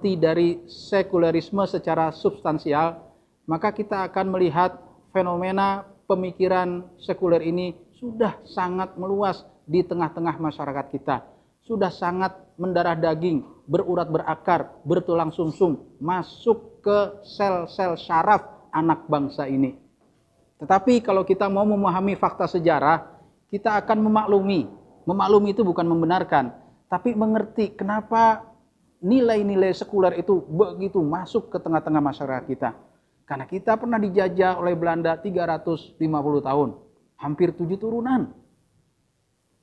dari sekulerisme secara substansial, maka kita akan melihat fenomena pemikiran sekuler ini sudah sangat meluas di tengah-tengah masyarakat kita. Sudah sangat mendarah daging, berurat berakar, bertulang sumsum, masuk ke sel-sel syaraf anak bangsa ini. Tetapi kalau kita mau memahami fakta sejarah, kita akan memaklumi. Memaklumi itu bukan membenarkan, tapi mengerti kenapa nilai-nilai sekuler itu begitu masuk ke tengah-tengah masyarakat kita. Karena kita pernah dijajah oleh Belanda 350 tahun, hampir 7 turunan.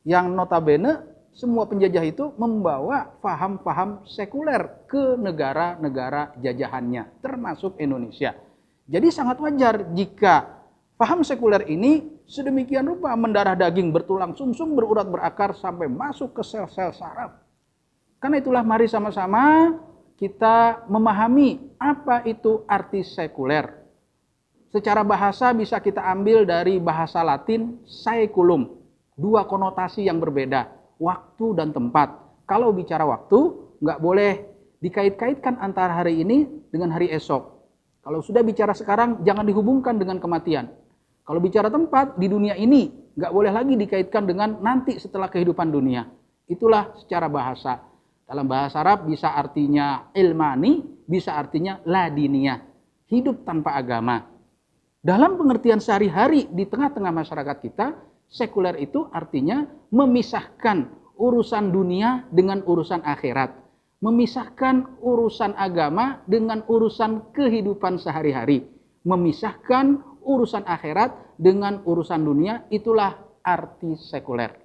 Yang notabene semua penjajah itu membawa paham-paham sekuler ke negara-negara jajahannya, termasuk Indonesia. Jadi sangat wajar jika paham sekuler ini sedemikian rupa mendarah daging, bertulang sumsum, berurat berakar sampai masuk ke sel-sel saraf. Karena itulah mari sama-sama kita memahami apa itu arti sekuler. Secara bahasa bisa kita ambil dari bahasa Latin saeculum, dua konotasi yang berbeda, waktu dan tempat. Kalau bicara waktu, nggak boleh dikait-kaitkan antara hari ini dengan hari esok. Kalau sudah bicara sekarang, jangan dihubungkan dengan kematian. Kalau bicara tempat, di dunia ini, nggak boleh lagi dikaitkan dengan nanti setelah kehidupan dunia. Itulah secara bahasa. Dalam bahasa Arab bisa artinya ilmani, bisa artinya ladiniyah, hidup tanpa agama. Dalam pengertian sehari-hari di tengah-tengah masyarakat kita, sekuler itu artinya memisahkan urusan dunia dengan urusan akhirat. Memisahkan urusan agama dengan urusan kehidupan sehari-hari. Memisahkan urusan akhirat dengan urusan dunia, itulah arti sekuler.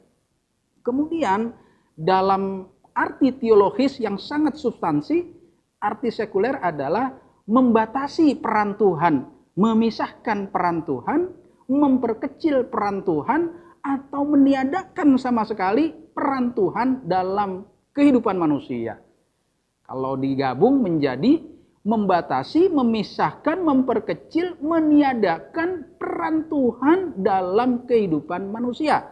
Kemudian dalam arti teologis yang sangat substansi, arti sekuler adalah membatasi peran Tuhan, memisahkan peran Tuhan, memperkecil peran Tuhan, atau meniadakan sama sekali peran Tuhan dalam kehidupan manusia. Kalau digabung menjadi membatasi, memisahkan, memperkecil, meniadakan peran Tuhan dalam kehidupan manusia.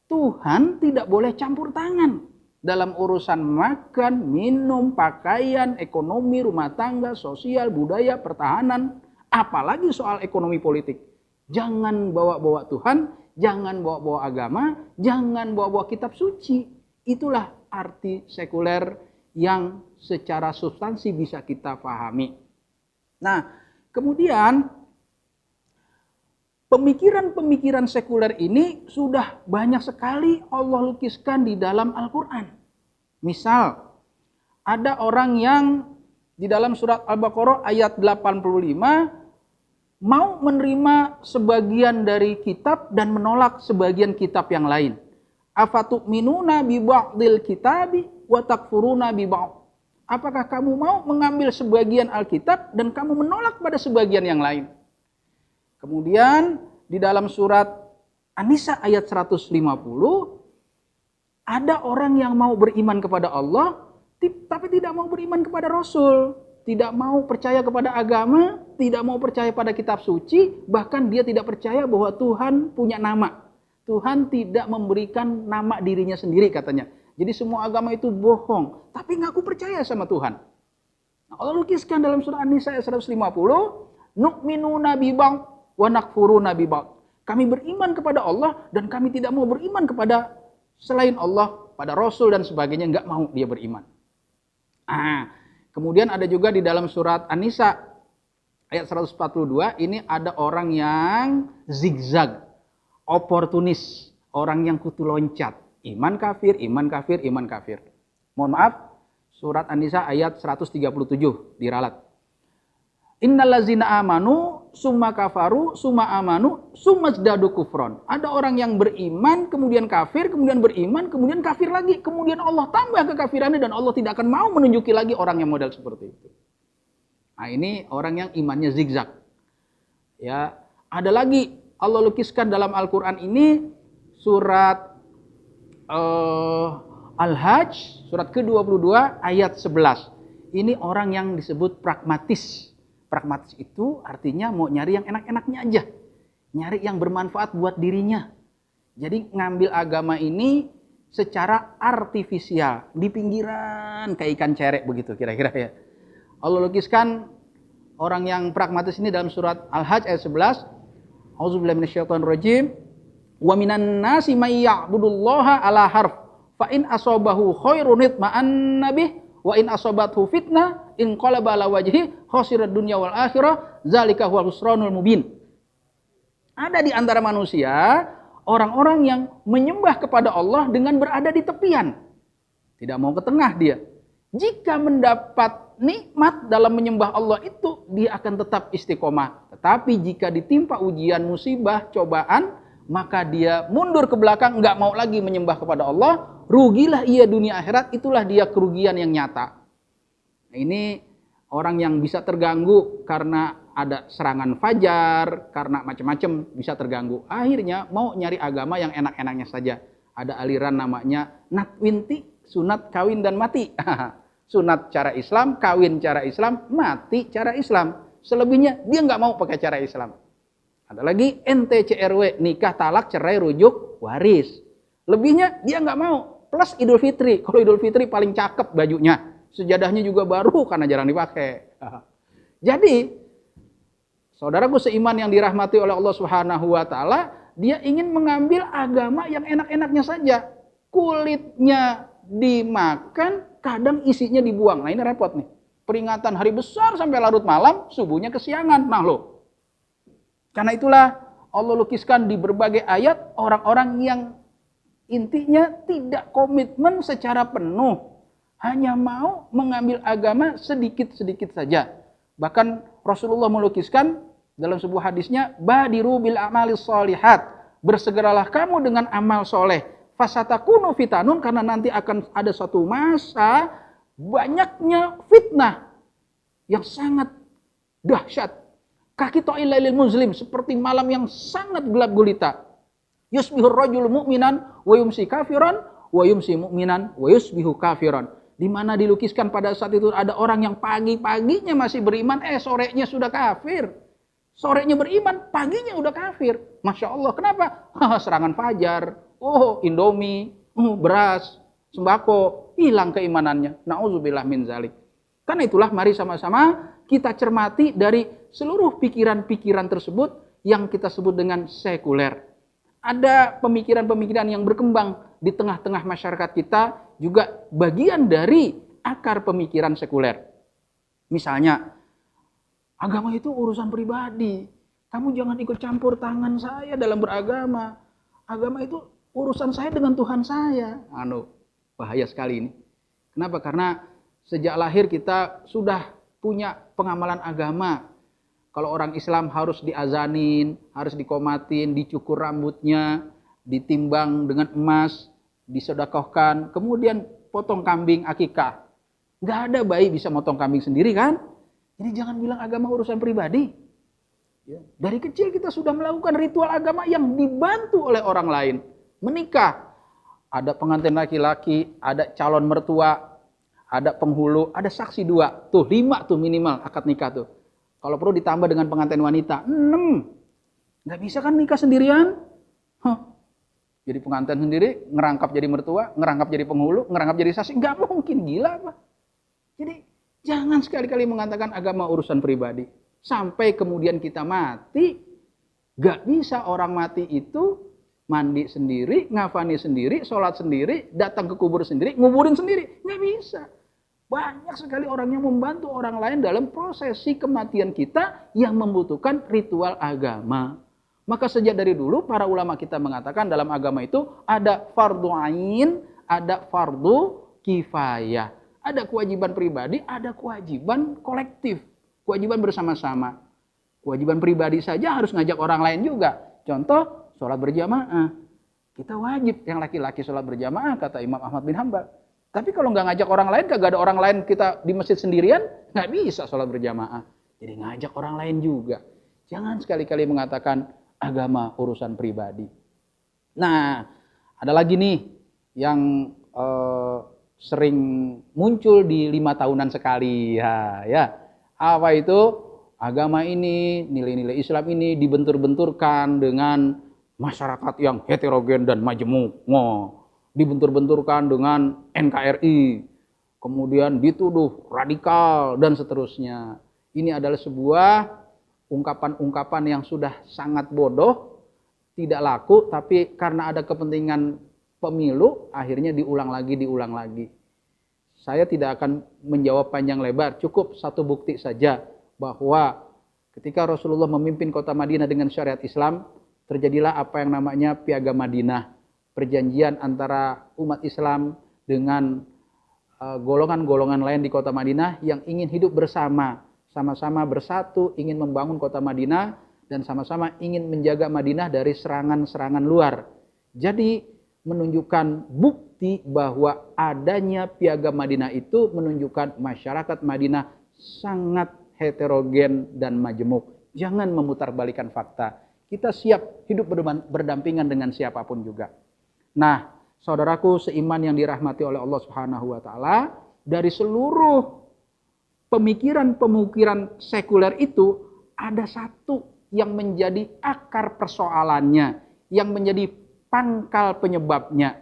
Tuhan tidak boleh campur tangan dalam urusan makan, minum, pakaian, ekonomi, rumah tangga, sosial, budaya, pertahanan, apalagi soal ekonomi politik. Jangan bawa-bawa Tuhan, jangan bawa-bawa agama, jangan bawa-bawa kitab suci. Itulah arti sekuler yang secara substansi bisa kita pahami. Nah, kemudian pemikiran-pemikiran sekuler ini sudah banyak sekali Allah lukiskan di dalam Al-Quran. Misal, ada orang yang di dalam surat Al-Baqarah ayat 85 mau menerima sebagian dari kitab dan menolak sebagian kitab yang lain. Afatu'minuna bi ba'dil kitabi wa takfuruna bi ba'd. Apakah kamu mau mengambil sebagian Alkitab dan kamu menolak pada sebagian yang lain? Kemudian di dalam surat An-Nisa ayat 150 ada orang yang mau beriman kepada Allah tapi tidak mau beriman kepada Rasul, tidak mau percaya kepada agama, tidak mau percaya pada kitab suci, bahkan dia tidak percaya bahwa Tuhan punya nama. Tuhan tidak memberikan nama dirinya sendiri katanya. Jadi semua agama itu bohong, tapi ngaku percaya sama Tuhan. Nah, Allah lukiskan dalam surah An-Nisa ayat 150, nu'minuna bi ba'd wa nakfuruna bi ba'd. Kami beriman kepada Allah dan kami tidak mau beriman kepada selain Allah, pada Rasul dan sebagainya, enggak mau dia beriman. Kemudian ada juga di dalam surat An-Nisa ayat 142, ini ada orang yang zigzag, oportunis, orang yang kutu loncat. Iman kafir, iman kafir, iman kafir. Mohon maaf, surat An-Nisa ayat 137 diralat. Innallazina amanu summa kafaru summa amanu summa zdadu kufron. Ada orang yang beriman, kemudian kafir, kemudian beriman, kemudian kafir lagi. Kemudian Allah tambah kekafirannya dan Allah tidak akan mau menunjuki lagi orang yang model seperti itu. Nah, ini orang yang imannya zigzag. Ya, ada lagi Allah lukiskan dalam Al-Qur'an ini surat Al-Hajj surat ke-22 ayat 11. Ini orang yang disebut pragmatis. Pragmatis itu artinya mau nyari yang enak-enaknya aja. Nyari yang bermanfaat buat dirinya. Jadi ngambil agama ini secara artifisial, di pinggiran kayak ikan cerek begitu kira-kira ya. Allah lukiskan orang yang pragmatis ini dalam surat Al-Hajj ayat 11. Auzubillahi minasyaitonirrajim. Wa minan nasi may ya'budullaha ala harf. Fa in asabahu khairun itma'anna bih wa in asabathu fitnah inqalaba ala wajhi khasirad dunya wal akhirah zalika huwal khusranul mubin. Ada di antara manusia orang-orang yang menyembah kepada Allah dengan berada di tepian. Tidak mau ke tengah dia. Jika mendapat nikmat dalam menyembah Allah itu, dia akan tetap istiqomah. Tetapi jika ditimpa ujian, musibah, cobaan, maka dia mundur ke belakang, nggak mau lagi menyembah kepada Allah. Rugilah ia dunia akhirat, itulah dia kerugian yang nyata. Nah, ini orang yang bisa terganggu karena ada serangan fajar, karena macam-macam bisa terganggu. Akhirnya mau nyari agama yang enak-enaknya saja. Ada aliran namanya natwinti, sunat kawin dan mati. Sunat cara Islam, kawin cara Islam, mati cara Islam. Selebihnya dia nggak mau pakai cara Islam. Ada lagi NTCRW, nikah, talak, cerai, rujuk, waris. Lebihnya dia nggak mau. Plus Idul Fitri. Kalau Idul Fitri paling cakep bajunya. Sejadahnya juga baru karena jarang dipakai. Jadi, saudaraku seiman yang dirahmati oleh Allah Subhanahu wa taala, dia ingin mengambil agama yang enak-enaknya saja. Kulitnya dimakan, kadang isinya dibuang. Nah, ini repot nih. Peringatan hari besar sampai larut malam, subuhnya kesiangan. Nah, loh. Karena itulah Allah lukiskan di berbagai ayat orang-orang yang intinya tidak komitmen secara penuh. Hanya mau mengambil agama sedikit-sedikit saja. Bahkan Rasulullah melukiskan dalam sebuah hadisnya, badiru bil a'malis sholihat. Bersegeralah kamu dengan amal soleh. Fasatakunu fitanun, karena nanti akan ada suatu masa banyaknya fitnah yang sangat dahsyat. Kaki to'ilailil muslim, seperti malam yang sangat gelap gulita. Yusbihur rajul mu'minan wa yumsi kafiran wa yumsi mu'minan wa yusbihu kafiran. Di mana dilukiskan pada saat itu ada orang yang pagi-paginya masih beriman, sorenya sudah kafir. Sorenya beriman, paginya udah kafir. Masya Allah, kenapa? Serangan fajar, Indomie, beras, sembako, hilang keimanannya. Na'udzubillah min zalik. Karena itulah mari sama-sama kita cermati dari seluruh pikiran-pikiran tersebut yang kita sebut dengan sekuler. Ada pemikiran-pemikiran yang berkembang di tengah-tengah masyarakat kita, juga bagian dari akar pemikiran sekuler. Misalnya, agama itu urusan pribadi. Kamu jangan ikut campur tangan saya dalam beragama. Agama itu urusan saya dengan Tuhan saya. Bahaya sekali ini. Kenapa? Karena sejak lahir kita sudah punya pengamalan agama. Kalau orang Islam harus diazanin, harus dikomatin, dicukur rambutnya, ditimbang dengan emas, disedekahkan, kemudian potong kambing akikah. Nggak ada bayi bisa motong kambing sendiri kan? Jadi jangan bilang agama urusan pribadi. Dari kecil kita sudah melakukan ritual agama yang dibantu oleh orang lain. Menikah, ada pengantin laki-laki, ada calon mertua, ada penghulu, ada saksi 2. Tuh 5 tuh minimal akad nikah tuh. Kalau perlu ditambah dengan pengantin wanita, 6. Nggak bisa kan nikah sendirian? Jadi pengantin sendiri, ngerangkap jadi mertua, ngerangkap jadi penghulu, ngerangkap jadi saksi. Nggak mungkin, gila apa? Jadi jangan sekali-kali mengatakan agama urusan pribadi. Sampai kemudian kita mati, nggak bisa orang mati itu mandi sendiri, ngafani sendiri, sholat sendiri, datang ke kubur sendiri, nguburin sendiri. Nggak bisa. Banyak sekali orang yang membantu orang lain dalam prosesi kematian kita yang membutuhkan ritual agama. Maka sejak dari dulu para ulama kita mengatakan dalam agama itu ada fardu ain, ada fardu kifayah. Ada kewajiban pribadi, ada kewajiban kolektif. Kewajiban bersama-sama. Kewajiban pribadi saja harus ngajak orang lain juga. Contoh, sholat berjamaah. Kita wajib yang laki-laki sholat berjamaah, kata Imam Ahmad bin Hanbal. Tapi kalau nggak ngajak orang lain, kagak ada orang lain kita di masjid sendirian, nggak bisa sholat berjamaah. Jadi ngajak orang lain juga. Jangan sekali-kali mengatakan agama urusan pribadi. Nah, ada lagi nih yang sering muncul di 5 tahunan sekali. Ya. Apa itu? Agama ini, nilai-nilai Islam ini dibentur-benturkan dengan masyarakat yang heterogen dan majemuk. Dibentur-benturkan dengan NKRI. kemudian dituduh radikal dan seterusnya. Ini adalah sebuah ungkapan-ungkapan yang sudah sangat bodoh, tidak laku, tapi karena ada kepentingan pemilu, akhirnya diulang lagi. Saya tidak akan menjawab panjang lebar, cukup satu bukti saja bahwa ketika Rasulullah memimpin kota Madinah dengan syariat Islam, terjadilah apa yang namanya Piagam Madinah, perjanjian antara umat Islam dengan golongan-golongan lain di kota Madinah yang ingin hidup bersama, sama-sama bersatu, ingin membangun kota Madinah dan sama-sama ingin menjaga Madinah dari serangan-serangan luar. Jadi menunjukkan bukti bahwa adanya Piagam Madinah itu menunjukkan masyarakat Madinah sangat heterogen dan majemuk. Jangan memutarbalikan fakta. Kita siap hidup berdampingan dengan siapapun juga. Nah, saudaraku seiman yang dirahmati oleh Allah Subhanahu wa taala, dari seluruh pemikiran-pemikiran sekuler itu ada satu yang menjadi akar persoalannya, yang menjadi pangkal penyebabnya.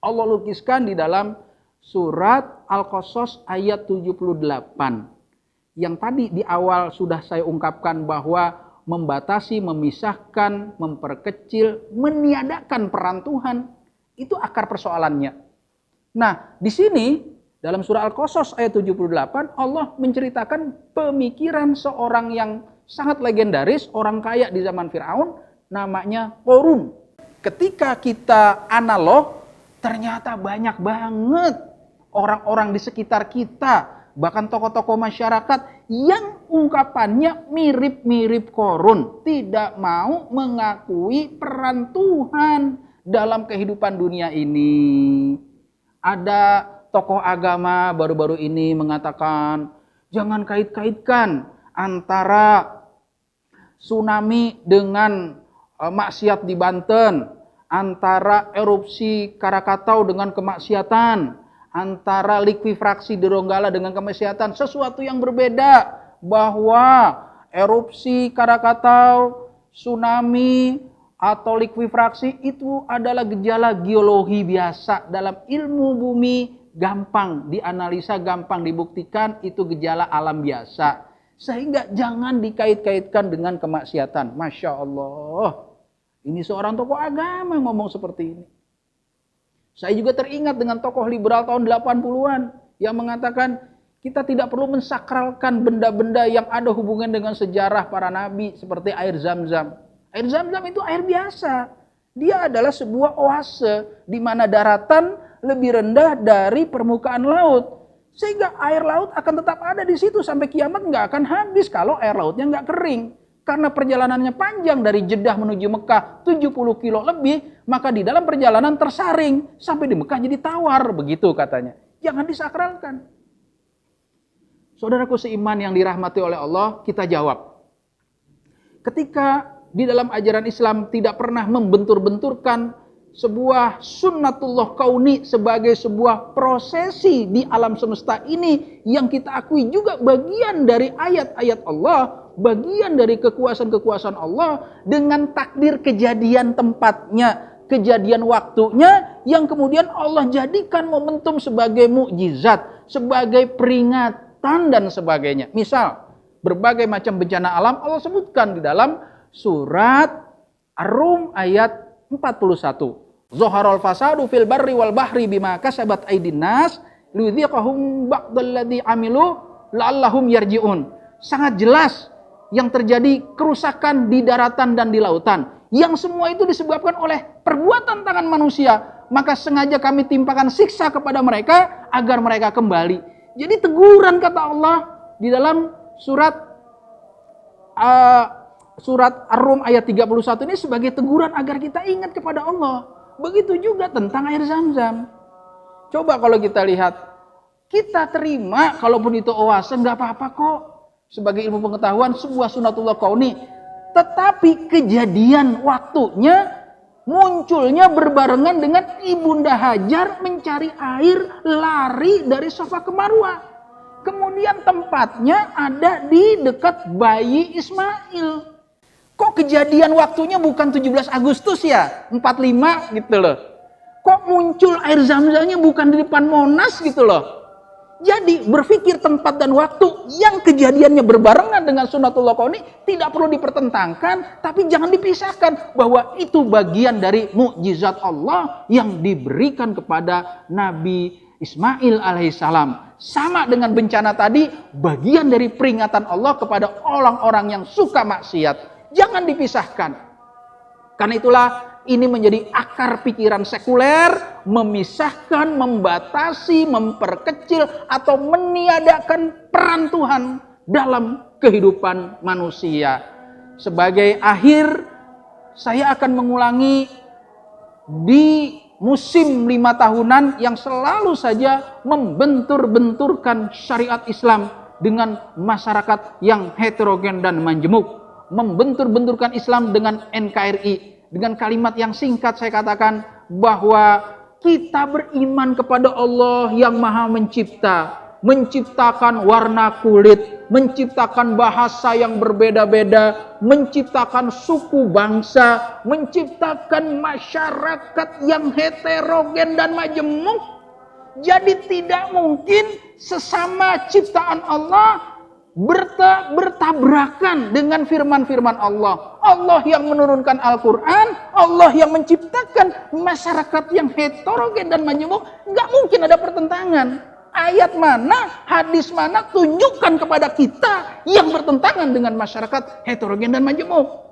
Allah lukiskan di dalam surat Al-Qasas ayat 78. Yang tadi di awal sudah saya ungkapkan bahwa membatasi, memisahkan, memperkecil, meniadakan peran Tuhan, itu akar persoalannya. Nah, di sini dalam surah Al-Qasas ayat 78 Allah menceritakan pemikiran seorang yang sangat legendaris, orang kaya di zaman Firaun, namanya Qarun. Ketika kita analog, ternyata banyak banget orang-orang di sekitar kita, bahkan tokoh-tokoh masyarakat yang ungkapannya mirip-mirip Qarun, tidak mau mengakui peran Tuhan dalam kehidupan dunia ini. Ada tokoh agama baru-baru ini mengatakan, jangan kait-kaitkan antara tsunami dengan maksiat di Banten, antara erupsi Krakatau dengan kemaksiatan, antara likuifaksi di Donggala dengan kemaksiatan, sesuatu yang berbeda. Bahwa erupsi Krakatau, tsunami, atau likuifaksi itu adalah gejala geologi biasa. Dalam ilmu bumi gampang dianalisa, gampang dibuktikan, itu gejala alam biasa. Sehingga jangan dikait-kaitkan dengan kemaksiatan. Masya Allah. Ini seorang tokoh agama ngomong seperti ini. Saya juga teringat dengan tokoh liberal tahun 80-an yang mengatakan kita tidak perlu mensakralkan benda-benda yang ada hubungan dengan sejarah para nabi seperti air Zam-Zam. Air Zam-Zam itu air biasa. Dia adalah sebuah oase di mana daratan lebih rendah dari permukaan laut. Sehingga air laut akan tetap ada di situ sampai kiamat, nggak akan habis kalau air lautnya nggak kering. Karena perjalanannya panjang dari Jeddah menuju Mekah 70 kilo lebih, maka di dalam perjalanan tersaring sampai di Mekah jadi tawar, begitu katanya. Jangan disakralkan. Saudaraku seiman yang dirahmati oleh Allah, kita jawab. Ketika di dalam ajaran Islam tidak pernah membentur-benturkan sebuah sunnatullah kauni sebagai sebuah prosesi di alam semesta ini yang kita akui juga bagian dari ayat-ayat Allah, bagian dari kekuasaan-kekuasaan Allah dengan takdir kejadian tempatnya, kejadian waktunya yang kemudian Allah jadikan momentum sebagai mukjizat, sebagai peringatan dan sebagainya. Misal, berbagai macam bencana alam Allah sebutkan di dalam surat Ar-Rum ayat 41. Zaharul fasadu fil barri wal bahri bima kasabat aydin nas liyudhiqahum ba'dalladzi amilu la'allahum yarji'un. Sangat jelas yang terjadi kerusakan di daratan dan di lautan. Yang semua itu disebabkan oleh perbuatan tangan manusia. Maka sengaja kami timpakan siksa kepada mereka agar mereka kembali. Jadi teguran kata Allah di dalam surat Ar-Rum ayat 31 ini sebagai teguran agar kita ingat kepada Allah. Begitu juga tentang air Zam-Zam. Coba kalau kita lihat, kita terima kalaupun itu oase nggak apa-apa kok. Sebagai ilmu pengetahuan sebuah sunatullah kauni. Tetapi kejadian waktunya munculnya berbarengan dengan Ibunda Hajar mencari air lari dari Safa ke Marwah. Kemudian tempatnya ada di dekat bayi Ismail. Kok kejadian waktunya bukan 17 Agustus ya? 45 gitu loh. Kok muncul air Zam-Zamnya bukan di depan Monas gitu loh. Jadi berpikir tempat dan waktu yang kejadiannya berbarengan dengan sunatullah kauni tidak perlu dipertentangkan, tapi jangan dipisahkan bahwa itu bagian dari mukjizat Allah yang diberikan kepada Nabi Ismail alaihissalam. Sama dengan bencana tadi, bagian dari peringatan Allah kepada orang-orang yang suka maksiat. Jangan dipisahkan. Karena itulah ini menjadi akar pikiran sekuler, memisahkan, membatasi, memperkecil, atau meniadakan peran Tuhan dalam kehidupan manusia. Sebagai akhir, saya akan mengulangi di musim 5 tahunan yang selalu saja membentur-benturkan syariat Islam dengan masyarakat yang heterogen dan majemuk. Membentur-benturkan Islam dengan NKRI. Dengan kalimat yang singkat saya katakan bahwa kita beriman kepada Allah yang Maha Mencipta, menciptakan warna kulit, menciptakan bahasa yang berbeda-beda, menciptakan suku bangsa, menciptakan masyarakat yang heterogen dan majemuk. Jadi tidak mungkin sesama ciptaan Allah bertabrakan dengan firman-firman Allah. Allah yang menurunkan Al-Quran, Allah yang menciptakan masyarakat yang heterogen dan majemuk. Nggak mungkin ada pertentangan. Ayat mana, hadis mana tunjukkan kepada kita yang bertentangan dengan masyarakat heterogen dan majemuk.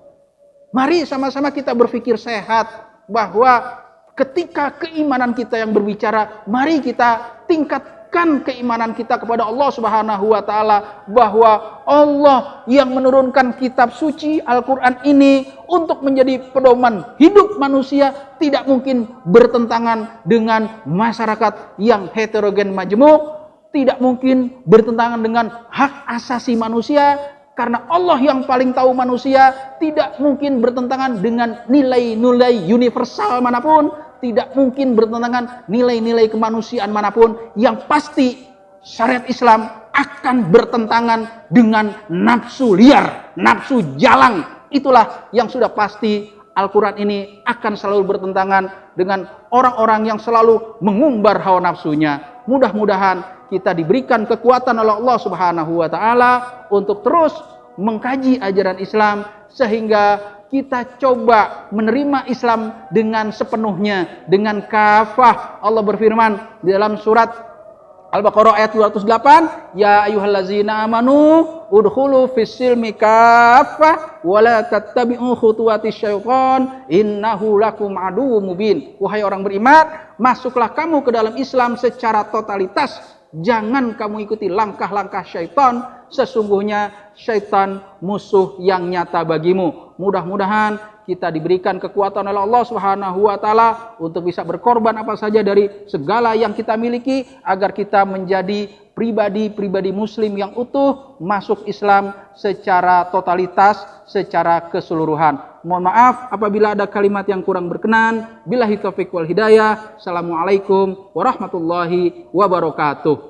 Mari sama-sama kita berpikir sehat bahwa ketika keimanan kita yang berbicara, mari kita tingkatkan keimanan kita kepada Allah Subhanahu wa taala bahwa Allah yang menurunkan kitab suci Al-Qur'an ini untuk menjadi pedoman hidup manusia tidak mungkin bertentangan dengan masyarakat yang heterogen majemuk, tidak mungkin bertentangan dengan hak asasi manusia karena Allah yang paling tahu manusia, tidak mungkin bertentangan dengan nilai-nilai universal manapun, tidak mungkin bertentangan nilai-nilai kemanusiaan manapun. Yang pasti syariat Islam akan bertentangan dengan nafsu liar, nafsu jalang. Itulah yang sudah pasti. Al-Quran ini akan selalu bertentangan dengan orang-orang yang selalu mengumbar hawa nafsunya. Mudah-mudahan kita diberikan kekuatan oleh Allah Subhanahu wa taala untuk terus mengkaji ajaran Islam sehingga kita coba menerima Islam dengan sepenuhnya, dengan kafah. Allah berfirman di dalam surat Al-Baqarah ayat 208, ya ayyuhallazina amanu udkhulu fis-silmi kafah wa la tattabi'u khutuwatis syaitan innahu lakum aduwwum mubin. Wahai orang beriman, masuklah kamu ke dalam Islam secara totalitas. Jangan kamu ikuti langkah-langkah syaitan, sesungguhnya syaitan musuh yang nyata bagimu. Mudah-mudahan kita diberikan kekuatan oleh Allah Subhanahu wa taala untuk bisa berkorban apa saja dari segala yang kita miliki agar kita menjadi pribadi-pribadi muslim yang utuh, masuk Islam secara totalitas, secara keseluruhan. Mohon maaf apabila ada kalimat yang kurang berkenan. Billahi taufiq wal hidayah. Assalamualaikum warahmatullahi wabarakatuh.